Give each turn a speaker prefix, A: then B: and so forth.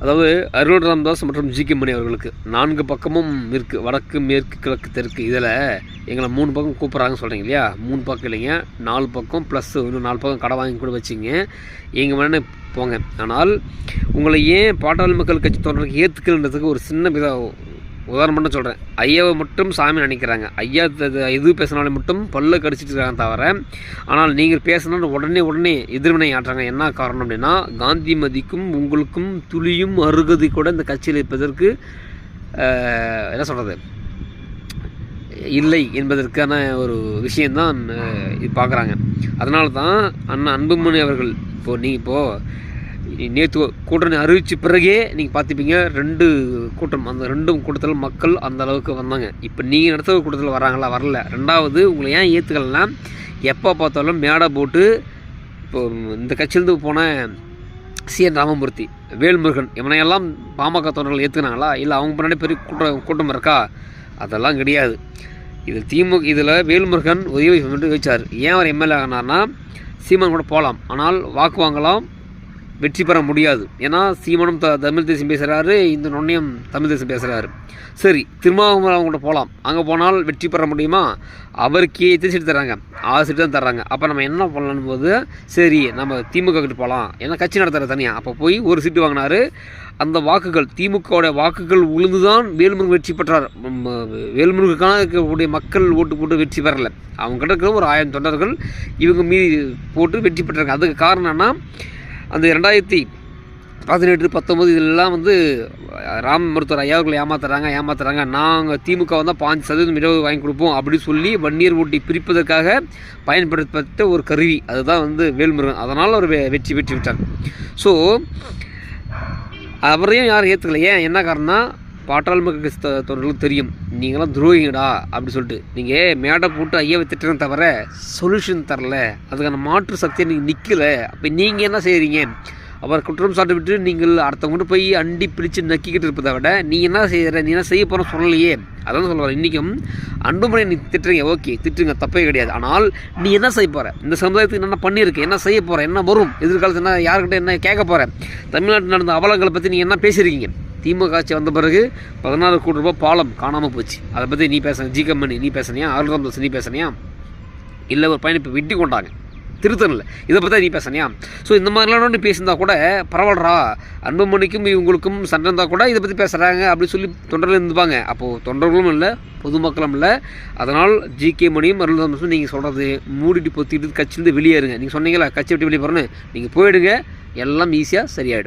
A: அதாவது அருள் ராமதாஸ் மற்றும் ஜி.கே. மணி அவர்களுக்கு 4 பக்கமும் இருக்குது, வடக்கு மேற்கு கிழக்கு தெற்கு. இதில் எங்களை 3 பக்கம் கூப்பிட்றாங்கன்னு சொல்கிறீங்க இல்லையா? 3 பக்கம் இல்லைங்க, 4 பக்கம் ப்ளஸ் இன்னும் 4 பக்கம் கடை வாங்கி கூட வச்சிங்க, எங்கள் வேணே போங்க. ஆனால் உங்களை ஏன் பாட்டாளி மக்கள் கட்சி தொண்டருக்கு ஏற்றுக்கலன்றதுக்கு ஒரு சின்ன உதாரணம் பண்ண சொல்கிறேன். ஐயாவை மட்டும் சாமி நினைக்கிறாங்க. ஐயா எது பேசினாலும் மட்டும் பல்ல கடிச்சிட்டு இருக்காங்க தவிர, ஆனால் நீங்கள் பேசினாலும் உடனே எதிர்வினை ஆட்டுறாங்க. என்ன காரணம் அப்படின்னா, காந்திமதிக்கும் உங்களுக்கும் துளியும் அருகதி கூட இந்த கட்சியில் இருப்பதற்கு என்ன சொல்கிறது இல்லை என்பதற்கான ஒரு விஷயந்தான் இது பார்க்குறாங்க. அதனால தான் அண்ணா அன்புமணி அவர்கள் இப்போது நேற்று கூட்டணி அறிவித்த பிறகே நீங்கள் பார்த்துப்பீங்க, 2 கூட்டம், அந்த 2 கூட்டத்தில் மக்கள் அந்த அளவுக்கு வந்தாங்க. இப்போ நீங்கள் நடத்த கூட்டத்தில் வராங்களா? வரல. 2வது உங்களை ஏன் ஏற்றுக்கலன்னா, எப்போ பார்த்தாலும் மேடை போட்டு இப்போ இந்த கட்சியிலேருந்து போன சி.என். ராமமூர்த்தி, வேல்முருகன் இவனையெல்லாம் பாமக தொண்டர்கள் ஏற்றுக்கினாங்களா? இல்லை அவங்க முன்னாடி பெரிய கூட்டம் இருக்கா? அதெல்லாம் கிடையாது. இதில் வேல்முருகன் உதவி சொல்லிட்டு வச்சார். ஏன் அவர் எம்எல்ஏ ஆனார்னா, சீமான் கூட போகலாம், ஆனால் வாக்கு வாங்கலாம், வெற்றி பெற முடியாது. ஏன்னா சீமானும் தமிழ் தேசம் பேசுகிறாரு, இந்த நொன்னையும் தமிழ் தேசம் பேசுகிறாரு. சரி, திருமாவளவன் கூட போகலாம், அங்கே போனால் வெற்றி பெற முடியுமா? அவருக்கே சீட்டு தர்றாங்க, 6 சீட்டு தான் தர்றாங்க. அப்போ நம்ம என்ன பண்ணலான்னு போது, சரி நம்ம திமுக கிட்ட போகலாம், ஏன்னா கட்சி நடத்துகிற தனியாக. அப்போ போய் 1 சீட்டு வாங்கினார். அந்த வாக்குகள், திமுகவுடைய வாக்குகள் உளுந்து தான் வேல்முருகன் வெற்றி பெற்றார். வேல்முருகனுக்கான இருக்கக்கூடிய மக்கள் ஓட்டு போட்டு வெற்றி பெறலை. அவங்க கிட்ட இருக்கிற ஒரு 1000 தொண்டர்கள் இவங்க மீறி போட்டு வெற்றி பெற்றாங்க. அதுக்கு காரணம் என்னன்னா, அந்த 2018, 19 இதெல்லாம் ராம் மருத்துவர் ஐயா அவர்களை ஏமாத்துறாங்க. நாங்கள் திமுக வந்தால் 5% இடஒதுக்கீடு வாங்கி கொடுப்போம் அப்படின்னு சொல்லி வன்னியர் ஓட்டி பிரிப்பதற்காக பயன்படுத்தப்பட்ட ஒரு கருவி. அதுதான் வேல்முருகன். அதனால் அவர் வெற்றி விட்டார். ஸோ அவரையும் யாரும் ஏற்றுக்கல. ஏன் என்ன காரணம்னா, பாட்டாளி மக்கள் தொண்டர்களுக்கு தெரியும் நீங்களாம் துரோகிங்கடா அப்படி சொல்லிட்டு. நீங்கள் மேடை போட்டு ஐயாவை திட்டுறேன்னு தவிர சொல்யூஷன் தரல, அதுக்கான மாற்று சக்தியை நீங்கள் நிற்கலை. அப்போ நீங்கள் என்ன செய்கிறீங்க? அவர் குற்றம் சாட்டு விட்டு நீங்கள் அடுத்தவங்க போய் அண்டி பிடிச்சி நக்கிக்கிட்டு இருப்பதை விட, நீ என்ன செய்கிற, நீ என்ன செய்ய போகிற சொல்லலையே. அதான் சொல்லுவார். இன்றைக்கும் அன்புமணி நீ திட்டுறீங்க, ஓகே திட்டுங்க, தப்பே கிடையாது. ஆனால் நீ என்ன செய்ய போகிற? இந்த சமுதாயத்துக்கு என்ன பண்ணியிருக்கு, என்ன செய்ய போகிற, என்ன வரும் எதிர்காலத்தில், என்ன யாருக்கிட்ட என்ன கேட்க போகிற? தமிழ்நாட்டில் நடந்த அவலங்களை பற்றி நீங்கள் என்ன பேசுகிறீங்க? திமுக ஆட்சி வந்த பிறகு 16 கோடி ரூபாய் பாலம் காணாமல் போச்சு. அதை பற்றி நீ பேசுன, ஜி.கே. மணி நீ பேசுனியா? அருள் ராமதாஸ் நீ பேசுனியா? இல்லை ஒரு பையனை இப்போ வெட்டி கொண்டாங்க திருத்தனில், இதை பற்றி நீ பேசுனியா? ஸோ இந்த மாதிரிலாம் பேசியிருந்தா கூட பரவாயில்லரா, அன்புமணிக்கும் இவங்களுக்கும் சண்டை இருந்தால் கூட இதை பற்றி பேசுகிறாங்க அப்படின்னு சொல்லி தொண்டர்கள் இருந்துப்பாங்க. அப்போது தொண்டர்களும் இல்லை, பொதுமக்களும் இல்லை. அதனால் ஜி.கே. மணியும் அருள் ராமதாஸும் நீங்கள் சொல்கிறது மூடிட்டு பொத்திட்டு கட்சியிலேருந்து வெளியேறுங்க. நீங்கள் சொன்னீங்களா கட்சி விட்டு வெளியே போகிறேன்னு, நீங்கள் போயிடுங்க, எல்லாம் ஈஸியாக சரியாயிடும்.